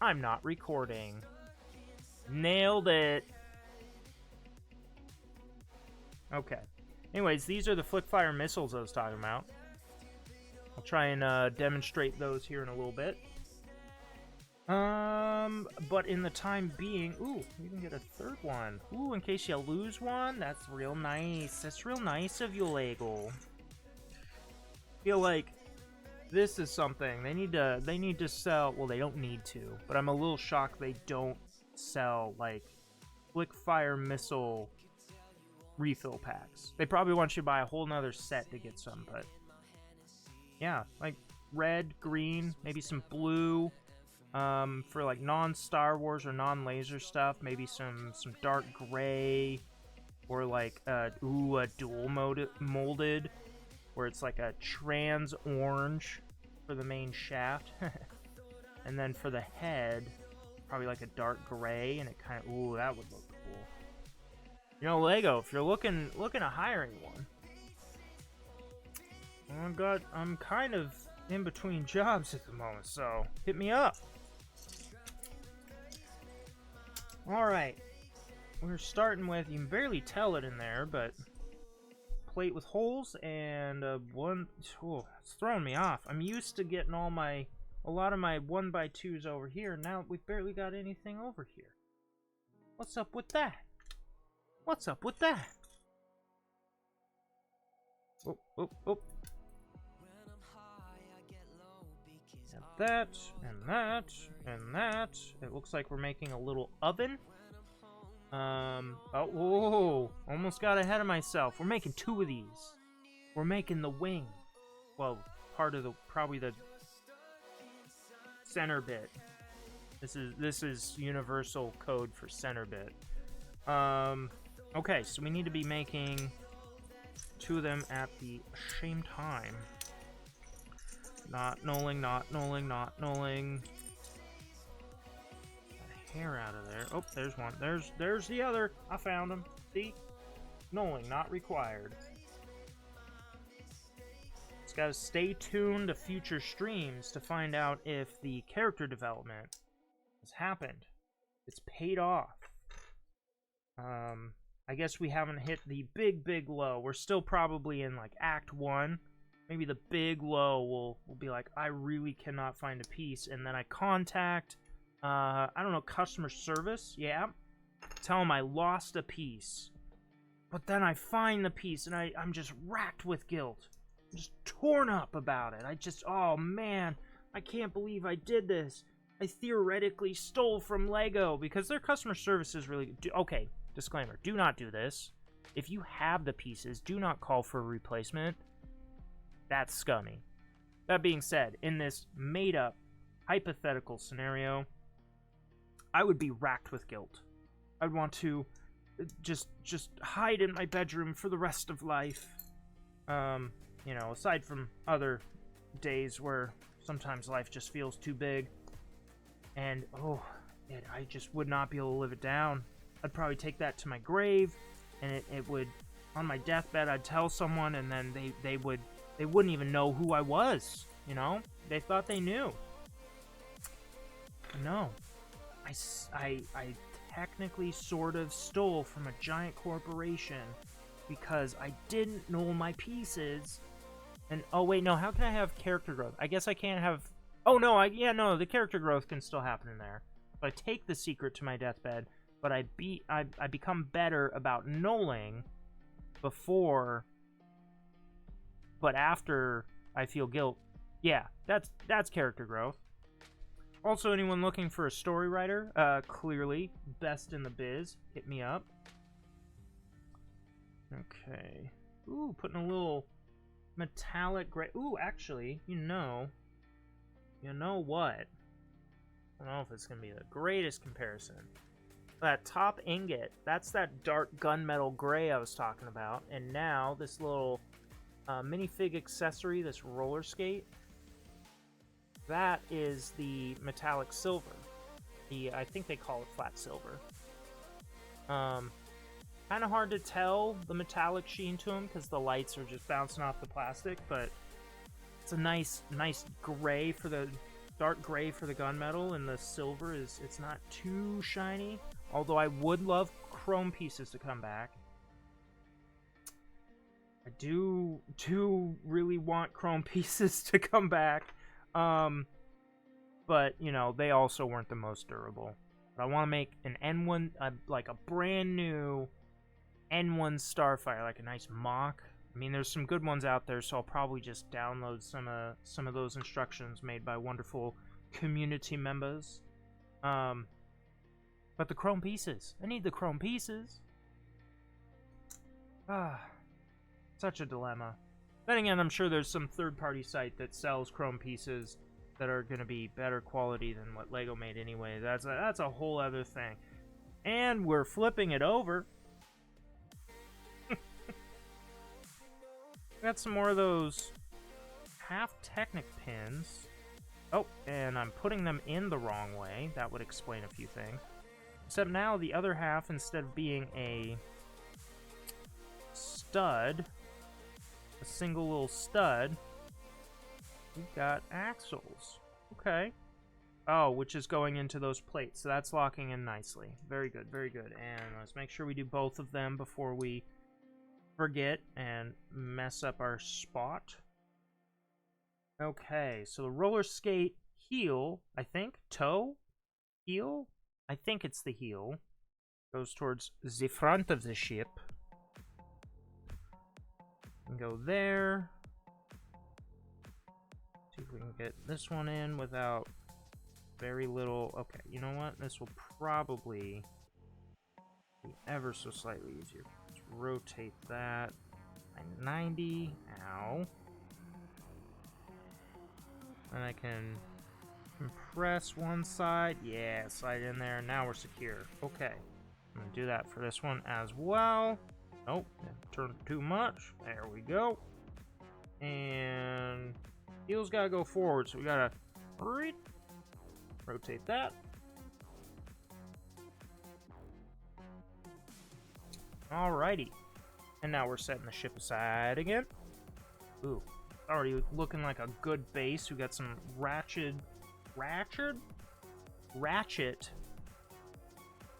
I'm not recording. Nailed it. Okay. Anyways, these are the flick fire missiles I was talking about. I'll try and demonstrate those here in a little bit. But in the time being, ooh, you can get a third one. Ooh, in case you lose one, that's real nice. That's real nice of you, Lego. Feel like this is something they need to sell. Well, they don't need to, but I'm a little shocked they don't sell like flick fire missile refill packs. They probably want you to buy a whole nother set to get some, but yeah, like red, green, maybe some blue. For like non-Star Wars or non-laser stuff, maybe some dark gray, or like a dual molded, where it's like a trans orange for the main shaft, and then for the head, probably like a dark gray, and it kind of that would look cool. You know, Lego, if you're looking at hiring one, I'm kind of in between jobs at the moment, so hit me up. Alright, we're starting with, you can barely tell it in there, but plate with holes and one, it's throwing me off. I'm used to getting a lot of my 1x2s over here, now we've barely got anything over here. What's up with that? What's up with that? Oh. That, and that, and that. It looks like we're making a little oven. Almost got ahead of myself. We're making 2 of these. We're making the wing. Well, probably the center bit. This is universal code for center bit. Okay, so we need to be making 2 of them at the same time. Not knolling. That hair out of there. Oh, there's one. There's the other. I found him. See? Knolling not required. Just gotta stay tuned to future streams to find out if the character development has happened. It's paid off. I guess we haven't hit the big low. We're still probably in like Act 1. Maybe the big low will be like, I really cannot find a piece, and then I contact, I don't know, customer service, yeah, tell them I lost a piece, but then I find the piece, and I'm just racked with guilt, I'm just torn up about it, oh man, I can't believe I did this, I theoretically stole from Lego, because their customer service is really, okay, disclaimer, do not do this, if you have the pieces, do not call for a replacement. That's scummy. That being said, in this made-up, hypothetical scenario, I would be racked with guilt. I'd want to just hide in my bedroom for the rest of life. You know, aside from other days where sometimes life just feels too big. And, I just would not be able to live it down. I'd probably take that to my grave, and it would, on my deathbed, I'd tell someone, and then they wouldn't even know who I was, you know? They thought they knew. No. I technically sort of stole from a giant corporation because I didn't know my pieces. And, oh wait, no, how can I have character growth? I guess I can't have... Oh, no, the character growth can still happen in there. So I take the secret to my deathbed, but I become better about knolling before... But after I feel guilt, yeah, that's character growth. Also, anyone looking for a story writer, clearly, best in the biz, hit me up. Okay. Ooh, putting a little metallic gray. Ooh, actually, you know what? I don't know if it's going to be the greatest comparison. That top ingot, that's that dark gunmetal gray I was talking about. And now, this little minifig accessory, this roller skate, that is the metallic silver. I think they call it flat silver. Kind of hard to tell the metallic sheen to them because the lights are just bouncing off the plastic, but it's a nice gray for the dark gray for the gunmetal, and the silver it's not too shiny. Although I would love chrome pieces to come back. I do really want chrome pieces to come back. But, you know, they also weren't the most durable. But I want to make an N1, like a brand new N1 Starfire, like a nice mock. I mean, there's some good ones out there, so I'll probably just download some of those instructions made by wonderful community members. But the chrome pieces. I need the chrome pieces. Such a dilemma. Then again, I'm sure there's some third-party site that sells chrome pieces that are going to be better quality than what LEGO made anyway. That's a whole other thing. And we're flipping it over. Got some more of those half Technic pins. Oh, and I'm putting them in the wrong way. That would explain a few things. Except now the other half, instead of being a stud, a single little stud, we've got axles. Okay. Oh, which is going into those plates. So that's locking in nicely. Very good, very good. And let's make sure we do both of them before we forget and mess up our spot. Okay, so the roller skate heel, I think, toe, heel, I think it's the heel, goes towards the front of the ship. And go there. See if we can get this one in without very little. Okay, you know what? This will probably be ever so slightly easier. Let's rotate that by 90. Ow. And I can compress one side. Yeah, slide in there. Now we're secure. Okay. I'm going to do that for this one as well. Nope. Turn too much. There we go. And heel's got to go forward, so we got to rotate that. Alrighty. And now we're setting the ship aside again. Ooh. Already looking like a good base. We got some ratchet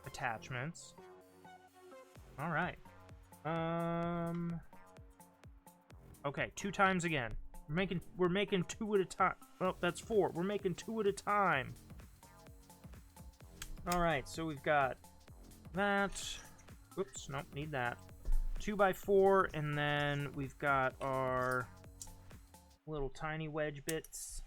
attachments. All right. Okay, 2 times again. We're making 2 at a time. Oh, that's 4. We're making 2 at a time. All right, so we've got that. Oops, nope, need that. 2x4, and then we've got our little tiny wedge bits.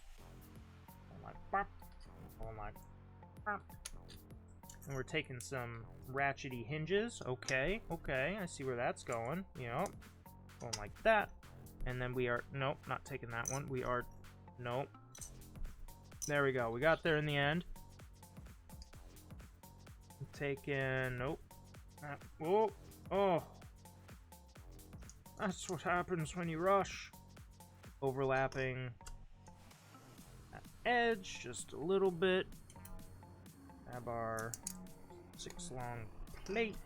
And we're taking some ratchety hinges. Okay, I see where that's going. Yep. Going like that. And then we are, nope, not taking that one. We are, nope. There we go. We got there in the end. Taking, nope. Oh. That's what happens when you rush. Overlapping that edge just a little bit. Grab our 6 long plate.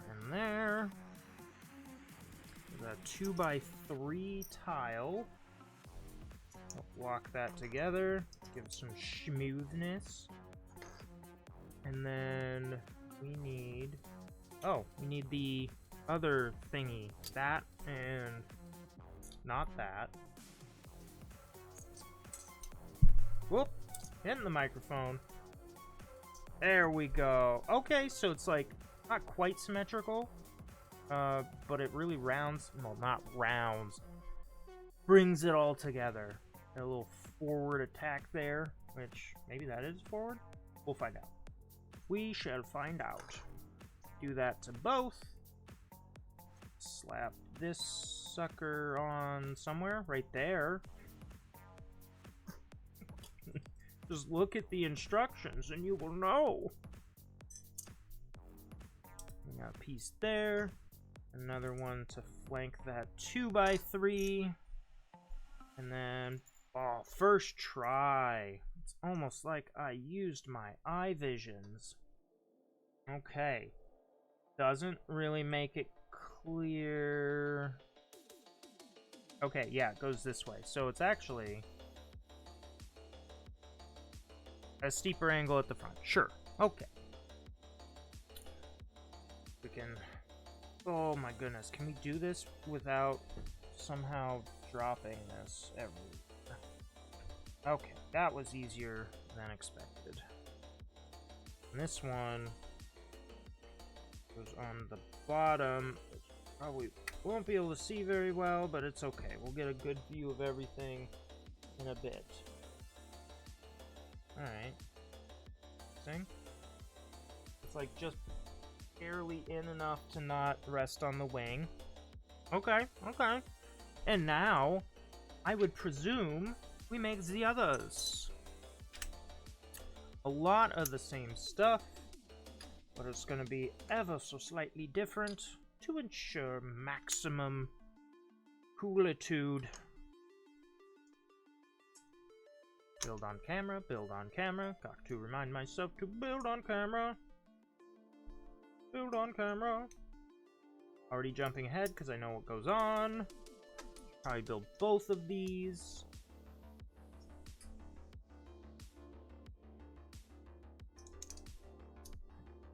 And there. There's a 2x3 tile. Lock that together. Give some smoothness. And then we need... Oh, we need the other thingy. That and not that. Whoop! Hitting the microphone. There we go. Okay, so it's like not quite symmetrical, but it really rounds. Well, not rounds. Brings it all together. A little forward attack there, which maybe that is forward. We'll find out. We shall find out. Do that to both. Slap this sucker on somewhere right there. Just look at the instructions and you will know. We got a piece there. Another one to flank that 2x3. And then, oh, first try. It's almost like I used my eye visions. Okay. Doesn't really make it clear. Okay, yeah, it goes this way. So it's actually A steeper angle at the front. Sure. Okay. We can... Oh my goodness. Can we do this without somehow dropping this everywhere? Okay. That was easier than expected. And this one goes on the bottom. Probably won't be able to see very well, but it's okay. We'll get a good view of everything in a bit. Alright. See? It's like just barely in enough to not rest on the wing. Okay, okay. And now, I would presume we make the others. A lot of the same stuff, but it's going to be ever so slightly different to ensure maximum coolitude. Build on camera, build on camera. Got to remind myself to build on camera. Build on camera. Already jumping ahead because I know what goes on. Probably build both of these.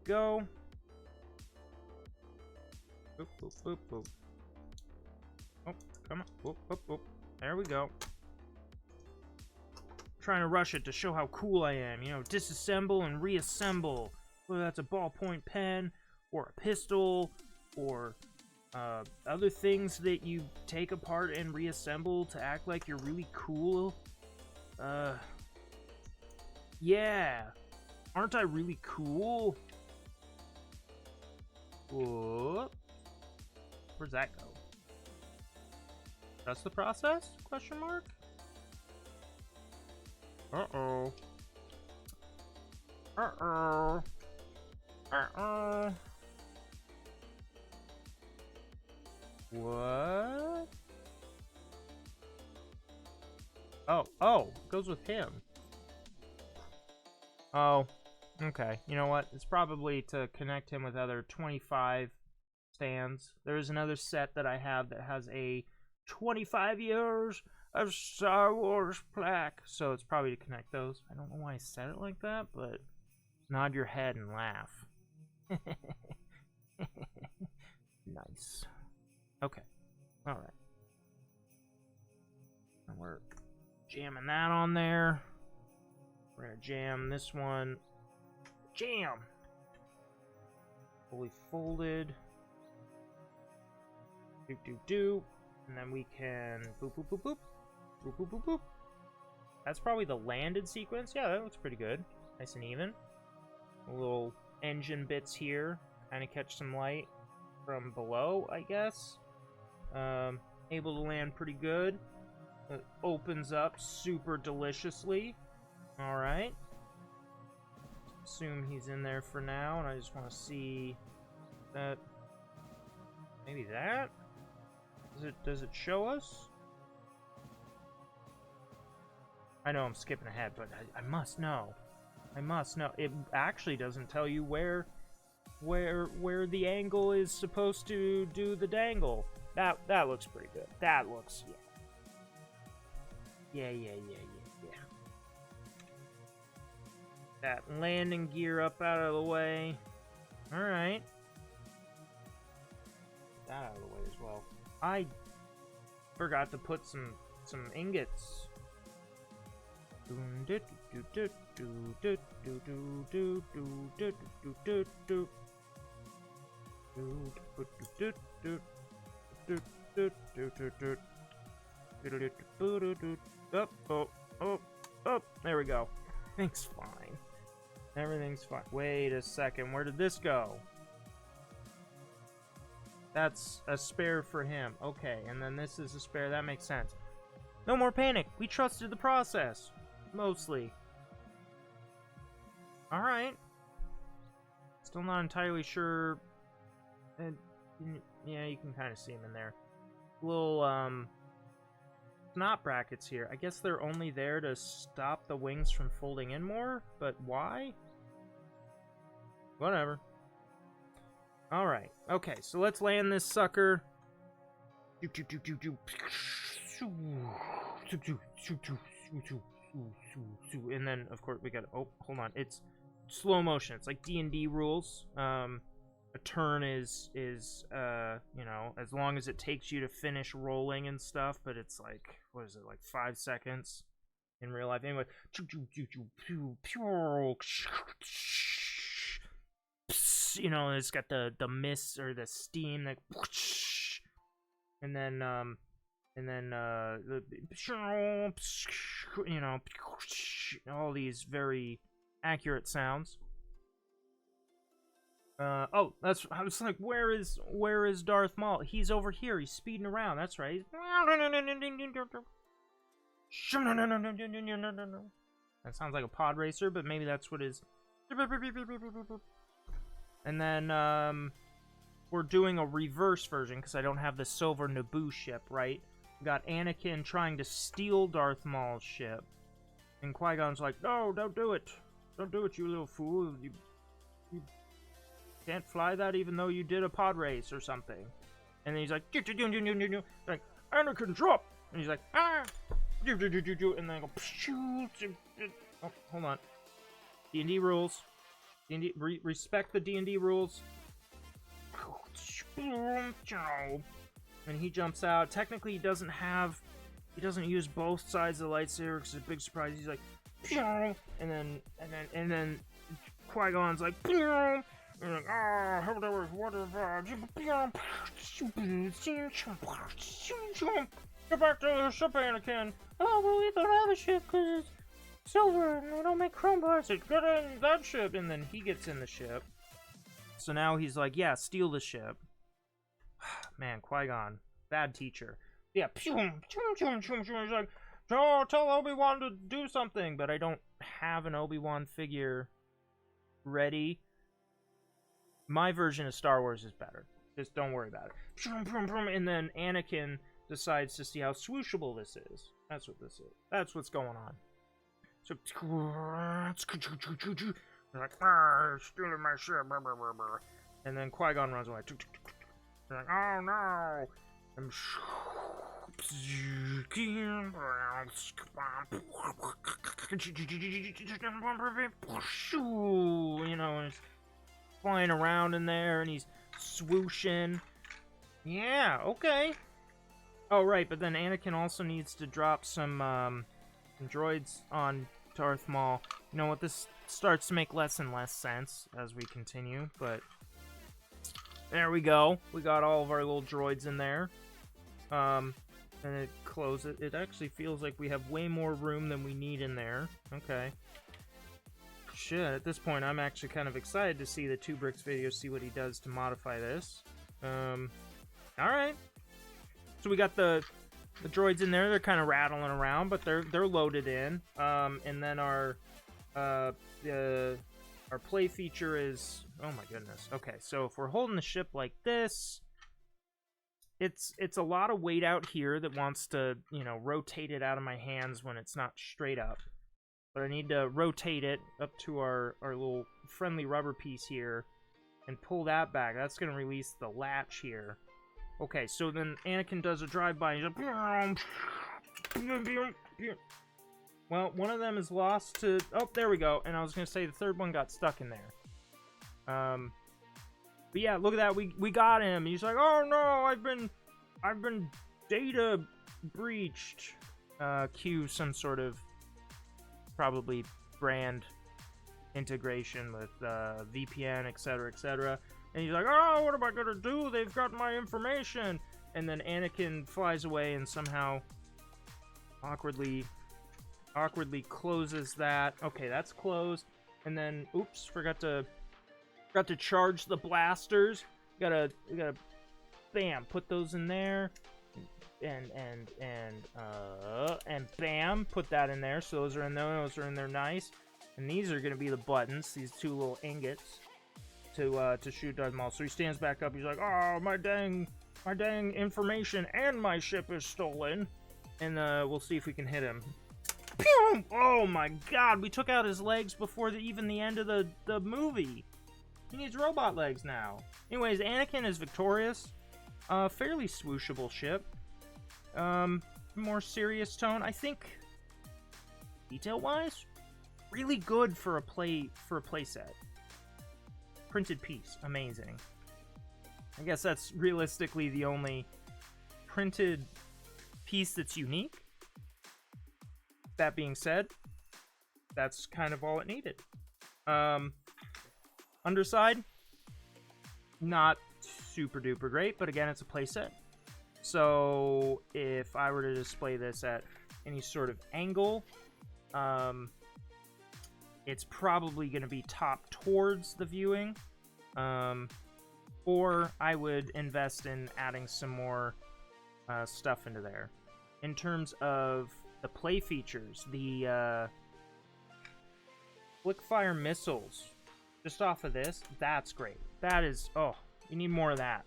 Go. Boop, boop, boop, boop. Oh, come on. Whoop, whoop, whoop. There we go. Trying to rush it to show how cool I am. You know, disassemble and reassemble. Whether that's a ballpoint pen, or a pistol, or other things that you take apart and reassemble to act like you're really cool. Yeah. Aren't I really cool? Whoop. Where's that go? That's the process? Question mark? Uh-oh. Uh-oh. Uh-oh. What? Oh, goes with him. Oh, okay. You know what? It's probably to connect him with other 25 stands. There's another set that I have that has a 25 years of Star Wars plaque. So it's probably to connect those. I don't know why I said it like that, but nod your head and laugh. Nice. Okay. Alright. And we're jamming that on there. We're gonna jam this one. Jam! Fully folded. Do do do. And then we can boop boop boop boop. Boop boop boop boop. That's probably the landed sequence. Yeah, that looks pretty good. Nice and even. A little engine bits here. Kind of catch some light from below, I guess. Able to land pretty good. It opens up super deliciously. Alright. Assume he's in there for now, and I just want to see that. Maybe that? Does it show us? I know I'm skipping ahead, but I must know. I must know. It actually doesn't tell you where the angle is supposed to do the dangle. That looks pretty good. That looks, yeah. Yeah. That landing gear up out of the way. Alright. Get that out of the way as well. I forgot to put some ingots. Oh, there we go. Everything's fine. Everything's fine. Wait a second, where did this go? That's a spare for him. Okay, and then this is a spare. That makes sense. No more panic. We trusted the process. Mostly. Alright. Still not entirely sure. Yeah, you can kind of see him in there. Little, snot brackets here. I guess they're only there to stop the wings from folding in more, but why? Whatever. Alright, okay, so let's land this sucker. And then, of course, we got... Oh, hold on. It's slow motion. It's like D&D rules. A turn is you know, as long as it takes you to finish rolling and stuff, but it's like, what is it, like 5 seconds in real life? Anyway, you know, it's got the mist or the steam that, and then the, you know, all these very accurate sounds. Oh, that's, I was like, where is Darth Maul? He's over here, he's speeding around, that's right. That sounds like a pod racer, but maybe that's what is. And then, we're doing a reverse version, because I don't have the silver Naboo ship, right? We got Anakin trying to steal Darth Maul's ship. And Qui-Gon's like, no, don't do it. Don't do it, you little fool. You can't fly that even though you did a pod race or something. And then he's like, like, Anakin, drop! And he's like, ah! And then I go, oh, hold on. D&D rules. D&D, respect the D&D rules. And he jumps out. Technically, he doesn't use both sides of the lightsaber, because it's a big surprise. He's like, and then Qui-Gon's like, and like, oh, whatever. Get back to the ship, Anakin. Oh, well, we don't have a ship because it's silver and we don't make chrome parts. Get in that ship. And then he gets in the ship. So now he's like, yeah, steal the ship. Man, Qui-Gon, bad teacher. Yeah, he's like, oh, tell Obi-Wan to do something, but I don't have an Obi-Wan figure ready. My version of Star Wars is better. Just don't worry about it. And then Anakin decides to see how swooshable this is. That's what this is. That's what's going on. So, they're like, stealing my ship. And then Qui-Gon runs away. They're like, oh no. And you know, and he's flying around in there, and he's swooshing. Yeah, okay. Oh, right, but then Anakin also needs to drop some droids on Darth Maul. You know what, this starts to make less and less sense as we continue, but there we go. We got all of our little droids in there. And it closes. It actually feels like we have way more room than we need in there. Okay. Shit, at this point, I'm actually kind of excited to see the 2 Bricks video, see what he does to modify this. Alright. So we got the droids in there. They're kind of rattling around, but they're loaded in. And then our play feature is, oh my goodness. Okay, so if we're holding the ship like this, it's a lot of weight out here that wants to, you know, rotate it out of my hands when it's not straight up. But I need to rotate it up to our little friendly rubber piece here and pull that back. That's going to release the latch here. Okay, so then Anakin does a drive-by. He's like, well, one of them is lost to... Oh, there we go. And I was going to say the third one got stuck in there. But yeah, look at that. We got him. He's like, oh no, I've been data breached. Cue some sort of probably brand integration with VPN, etc., etc. And he's like, oh, what am I gonna do? They've got my information. And then Anakin flies away and somehow awkwardly closes that. Okay, that's closed. And then, oops, forgot to charge the blasters. We gotta bam, put those in there. And bam, put that in there. So those are in there nice. And these are gonna be the buttons, these 2 little ingots to shoot Darth Maul. So he stands back up, he's like, oh, my dang information and my ship is stolen. And we'll see if we can hit him. Pew! Oh my god, we took out his legs before even the end of the movie. He needs robot legs now. Anyways, Anakin is victorious. Fairly swooshable ship. More serious tone. I think Detail-wise, really good for a play set. Printed piece, amazing. I guess that's realistically the only printed piece that's unique. That being said, that's kind of all it needed. Underside, not super duper great, but again, it's a playset. So if I were to display this at any sort of angle, it's probably going to be top towards the viewing. Or I would invest in adding some more stuff into there. In terms of the play features, the Flickfire missiles, just off of this, that's great. That is, oh, you need more of that.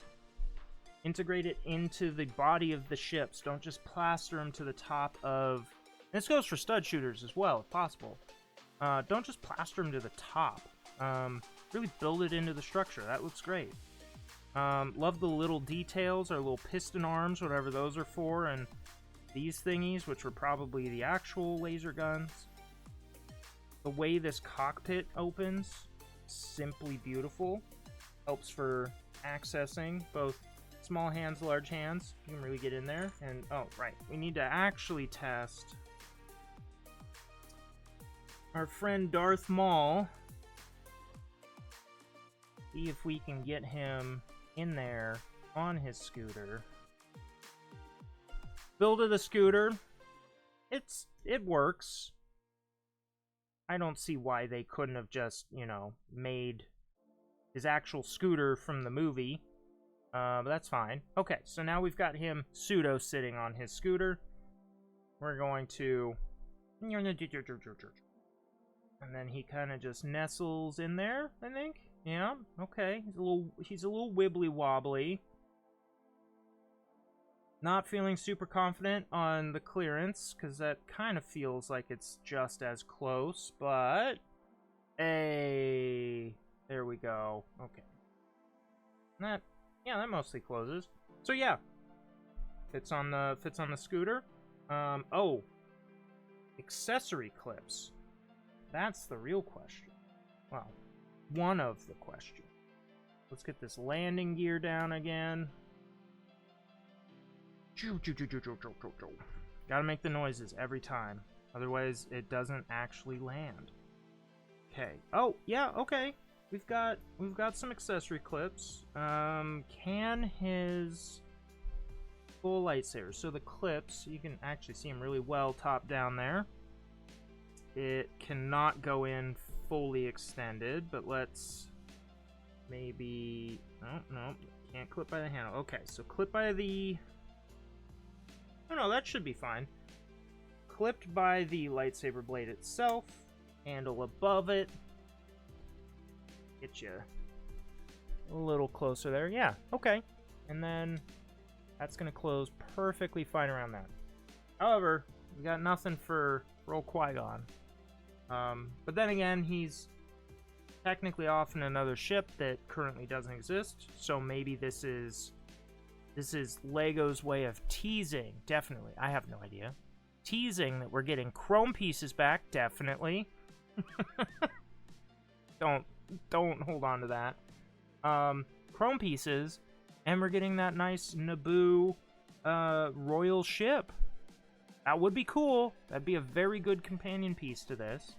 Integrate it into the body of the ships. Don't just plaster them to the top of... This goes for stud shooters as well, if possible. Don't just plaster them to the top. Really build it into the structure. That looks great. Love the little details, or little piston arms, whatever those are for, and these thingies, which were probably the actual laser guns. The way this cockpit opens, simply beautiful. Helps for accessing both small hands, large hands. You can really get in there. And, oh, right. We need to actually test our friend Darth Maul. See if we can get him in there on his scooter. Build of the scooter. It works. I don't see why they couldn't have just, you know, made his actual scooter from the movie. But that's fine. Okay, so now we've got him pseudo sitting on his scooter. We're going to... And then he kind of just nestles in there, I think. Yeah, okay. He's a little wibbly wobbly. Not feeling super confident on the clearance, because that kind of feels like it's just as close, but... Hey, there we go. Okay. That mostly closes. So yeah, fits on the scooter. Oh, accessory clips. That's the real question. Well, one of the questions. Let's get this landing gear down again. Gotta make the noises every time, otherwise it doesn't actually land. Okay. Oh yeah. Okay. We've got some accessory clips. Can his full lightsaber? So the clips, you can actually see them really well top down there. It cannot go in fully extended, but let's maybe... No, can't clip by the handle. Okay, so clip by the... Oh no, that should be fine. Clipped by the lightsaber blade itself. Handle above it. Get you a little closer there. Yeah, okay. And then that's going to close perfectly fine around that. However, we got nothing for Roll Qui-Gon. But then again, he's technically off in another ship that currently doesn't exist. So maybe this is Lego's way of teasing. Definitely. I have no idea. Teasing that we're getting chrome pieces back. Definitely. Don't hold on to that. Chrome pieces, and we're getting that nice Naboo royal ship. That would be cool. That'd be a very good companion piece to this.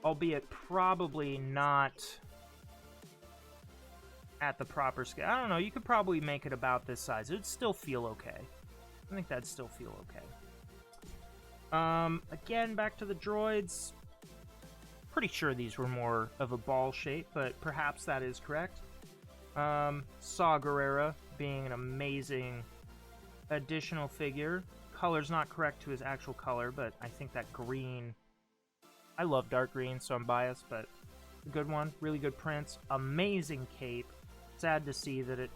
Albeit probably not at the proper scale. I don't know, you could probably make it about this size. It'd still feel okay. I think that'd still feel okay. Again, back to the droids. Pretty sure these were more of a ball shape, but perhaps that is correct. Saw Gerrera being an amazing additional figure. Color's not correct to his actual color, but I think that green... I love dark green, so I'm biased, but a good one. Really good prints. Amazing cape. Sad to see that it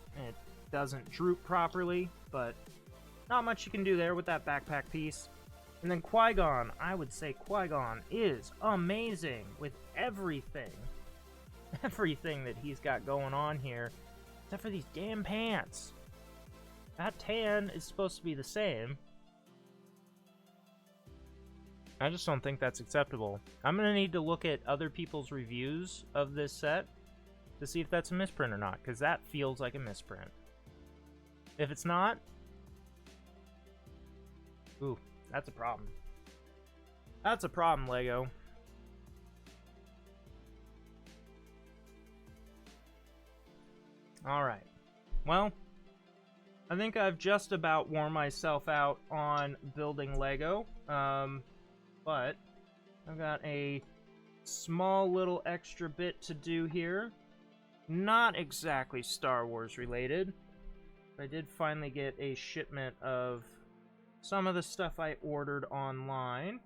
doesn't droop properly, but not much you can do there with that backpack piece. And then Qui-Gon, I would say Qui-Gon is amazing with everything. Everything that he's got going on here, except for these damn pants. That tan is supposed to be the same. I just don't think that's acceptable. I'm gonna need to look at other people's reviews of this set to see if that's a misprint or not, because that feels like a misprint. If it's not, ooh, that's a problem. That's a problem, Lego. Alright. Well, I think I've just about worn myself out on building Lego. But I've got a small little extra bit to do here. Not exactly Star Wars related. But I did finally get a shipment of some of the stuff I ordered online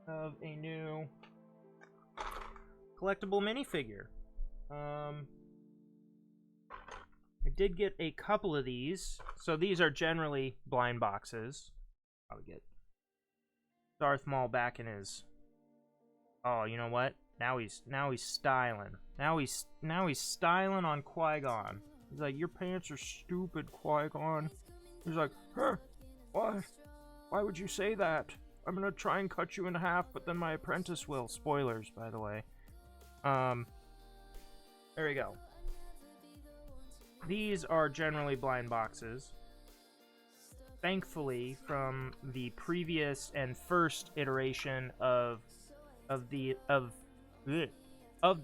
of a new collectible minifigure. I did get a couple of these. So these are generally blind boxes. I'll get Darth Maul back in his... Oh, you know what? Now he's styling. Now he's styling on Qui-Gon. He's like, your pants are stupid, Qui-Gon. He's like, huh? Why? Why would you say that? I'm gonna try and cut you in half, but then my apprentice will. Spoilers, by the way. There we go. These are generally blind boxes. Thankfully, from the previous and first iteration of the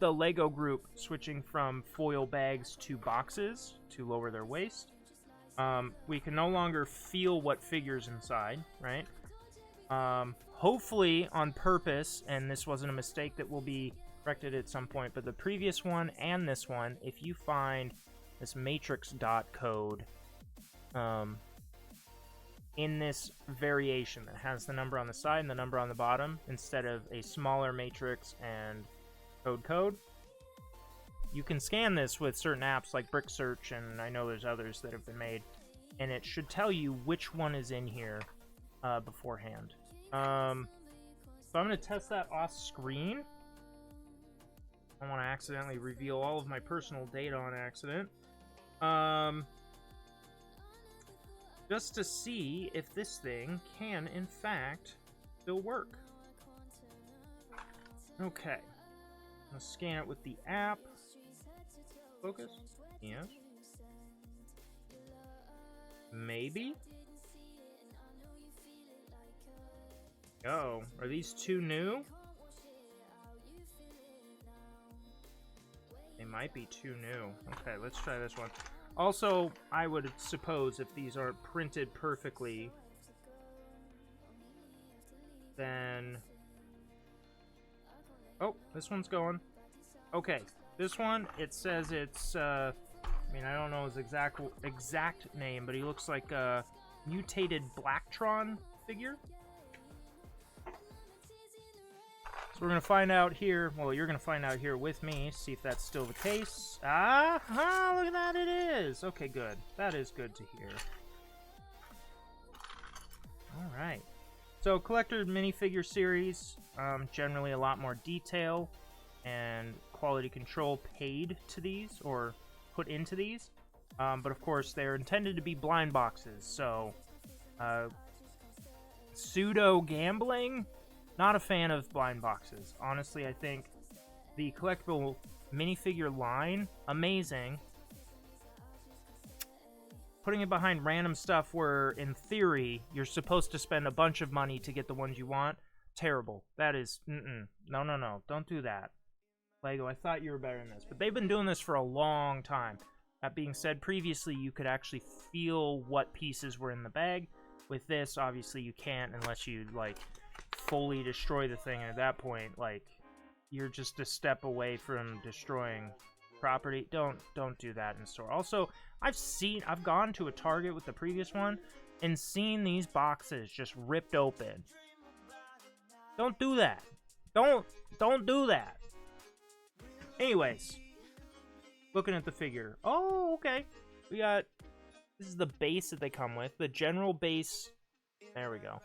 Lego group switching from foil bags to boxes to lower their waist, we can no longer feel what figures inside, right? Hopefully on purpose, and this wasn't a mistake that will be corrected at some point, but the previous one and this one, if you find this matrix dot code in this variation that has the number on the side and the number on the bottom instead of a smaller matrix and code, you can scan this with certain apps like Brick Search, and I know there's others that have been made, and it should tell you which one is in here beforehand. So I'm going to test that off screen. I don't want to accidentally reveal all of my personal data on accident. Just to see if this thing can, in fact, still work. Okay. I'm going to scan it with the app. Focus? Yes. Maybe? Oh, are these two new? They might be too new. Okay, let's try this one. Also, I would suppose if these aren't printed perfectly, then... Oh, this one's going. Okay, this one, it says it's, I mean, I don't know his exact name, but he looks like a mutated Blacktron figure. So we're going to find out here, well, you're going to find out here with me, see if that's still the case. Ah, look at that, it is. Okay, good. That is good to hear. Alright. So, collector minifigure series, generally a lot more detail and quality control paid to these, or put into these. But of course, they're intended to be blind boxes, so pseudo-gambling? Not a fan of blind boxes. Honestly, I think the collectible minifigure line, amazing. Putting it behind random stuff where, in theory, you're supposed to spend a bunch of money to get the ones you want, terrible. That is, no, don't do that. Lego, I thought you were better than this. But they've been doing this for a long time. That being said, previously you could actually feel what pieces were in the bag. With this, obviously you can't unless you, like, fully destroy the thing, and at that point, like, you're just a step away from destroying property. Don't do that in store. Also, I've gone to a Target with the previous one and seen these boxes just ripped open. Don't do that. Don't do that. Anyways, looking at the figure. Oh, okay. We got, this is the base that they come with. The general base, there we go,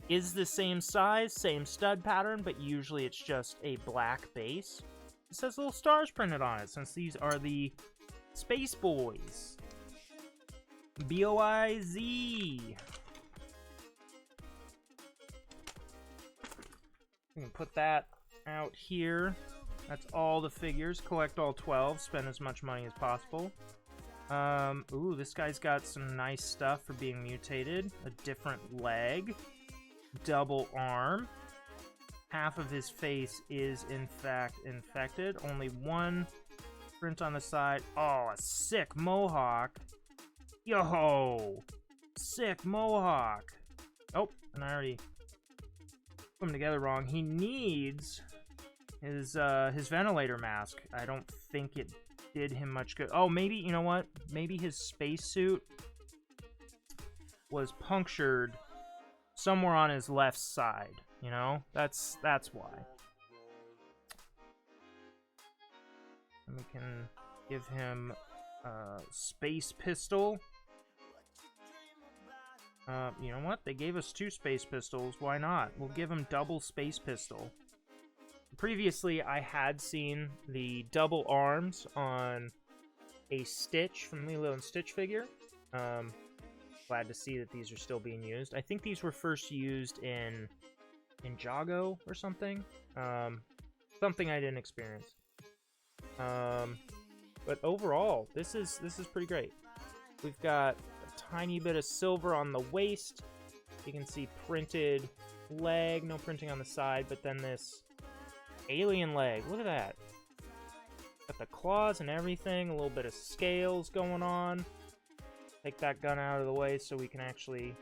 is the same size, same stud pattern, but usually it's just a black base. It says little stars printed on it, since these are the Space Boys. B-O-I-Z. You can put that out here. That's all the figures. Collect all 12. Spend as much money as possible. Ooh, this guy's got some nice stuff for being mutated. A different leg. Double arm. Half of his face is, in fact, infected. Only one print on the side. Oh, a sick mohawk. Yo! Sick mohawk. Oh, and I already put them together wrong. He needs his ventilator mask. I don't think it did him much good. Oh, maybe, you know what? Maybe his spacesuit was punctured somewhere on his left side. You know, that's why. And we can give him a space pistol. You know what? They gave us 2 space pistols. Why not? We'll give him double space pistol. Previously, I had seen the double arms on a Stitch from Lilo and Stitch figure. Glad to see that these are still being used. I think these were first used in Jago or something. Something I didn't experience. But overall, this is pretty great. We've got a tiny bit of silver on the waist. You can see printed leg, no printing on the side, but then this alien leg. Look at that. Got the claws and everything, a little bit of scales going on. Take that gun out of the way so we can actually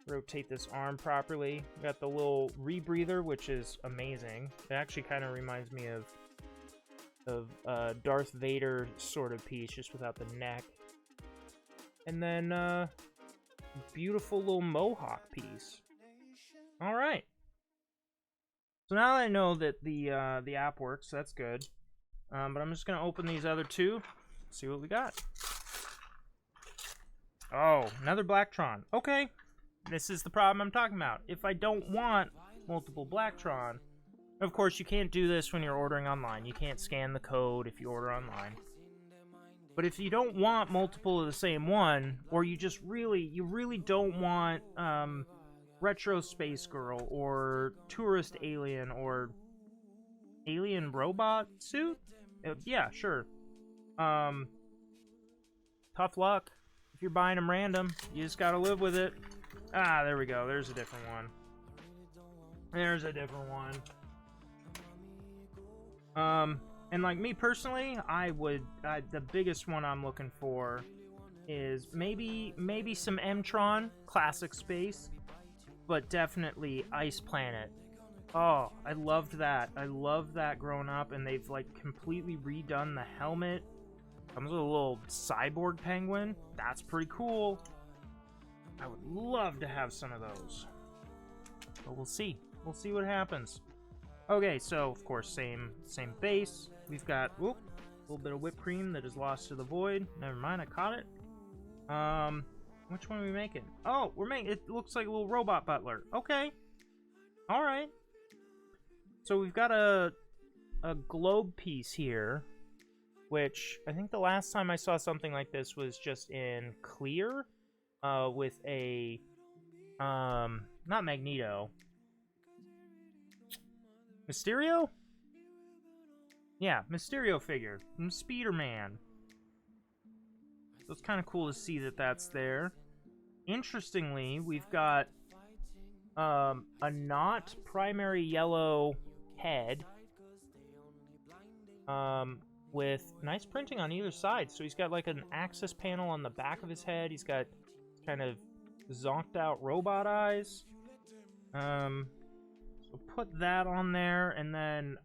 rotate this arm properly. We got the little rebreather, which is amazing. It actually kind of reminds me of Darth Vader sort of piece, just without the neck. And then beautiful little mohawk piece. All right. So now that I know that the app works, that's good. But I'm just gonna open these other 2, see what we got. Oh, another Blacktron. Okay. This is the problem I'm talking about. If I don't want multiple Blacktron, of course you can't do this when you're ordering online. You can't scan the code if you order online. But if you don't want multiple of the same one, or you just really don't want Retro Space Girl or Tourist Alien or Alien Robot Suit? Yeah, sure. Tough luck. If you're buying them random, you just gotta live with it. Ah, there we go. There's a different one. There's a different one. And like me personally, the biggest one I'm looking for is maybe some M-Tron, classic space, but definitely Ice Planet. Oh, I loved that. I loved that growing up, and they've like completely redone the helmet. Comes with a little cyborg penguin. That's pretty cool. I would love to have some of those. But we'll see. We'll see what happens. Okay, so of course, same base. We've got a little bit of whipped cream that is lost to the void. Never mind, I caught it. Which one are we making? Oh, we're making it. Looks like a little robot butler. Okay. All right. So we've got a globe piece here, which I think the last time I saw something like this was just in clear, with a not Magneto. Mysterio? Yeah, Mysterio figure from Spider-Man. So it's kind of cool to see that that's there. Interestingly, we've got a not primary yellow head with nice printing on either side. So he's got like an access panel on the back of his head. He's got kind of zonked out robot eyes. So put that on there, and then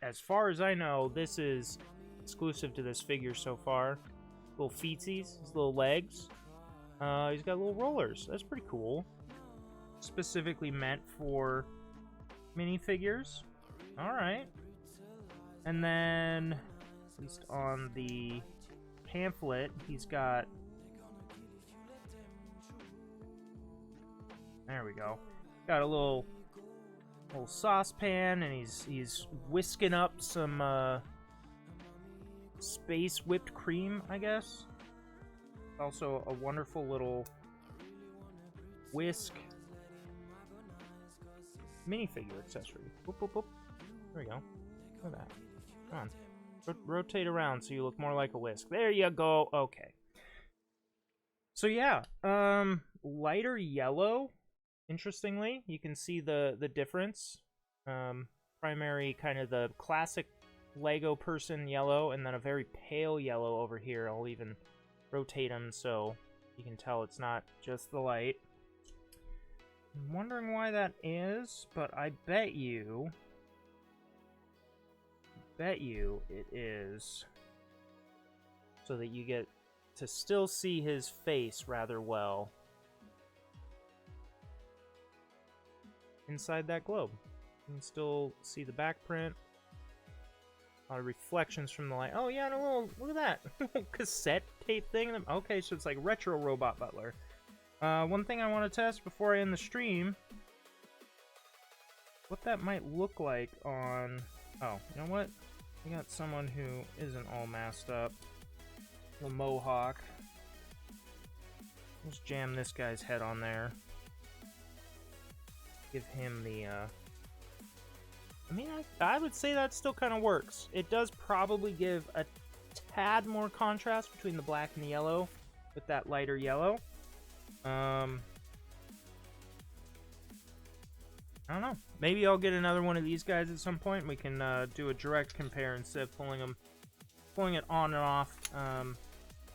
as far as I know, this is exclusive to this figure so far. Little feetsies, his little legs. He's got little rollers. That's pretty cool. Specifically meant for minifigures. Alright. And then, at least on the pamphlet, he's got... There we go. Got a little saucepan, and he's whisking up some space whipped cream, I guess. Also a wonderful little whisk. minifigure accessory. Boop, boop, boop. There we go. Look at that. Come on. Rotate around so you look more like a whisk. There you go. Okay. So yeah, lighter yellow. Interestingly, you can see the difference. Primary kind of the classic Lego person yellow, and then a very pale yellow over here. I'll even rotate them so you can tell it's not just the light. I'm wondering why that is, but I bet you it is so that you get to still see his face rather well inside that globe. You can still see the back print. A lot of reflections from the light. Oh yeah, and a little, look at that, little cassette tape thing. Okay, so it's like retro Robot Butler. One thing I want to test before I end the stream, what that might look like on, oh, you know what? We got someone who isn't all masked up. The mohawk. Let's jam this guy's head on there. Give him the, I mean, I would say that still kind of works. It does probably give a tad more contrast between the black and the yellow with that lighter yellow. I don't know. Maybe I'll get another one of these guys at some point. We can do a direct compare instead of pulling it on and off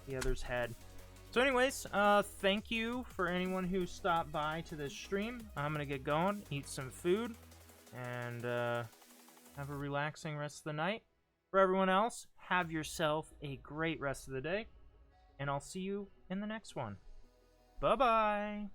the other's head. So anyways, thank you for anyone who stopped by to this stream. I'm gonna get going, eat some food, and have a relaxing rest of the night. For everyone else, have yourself a great rest of the day, and I'll see you in the next one. Bye-bye!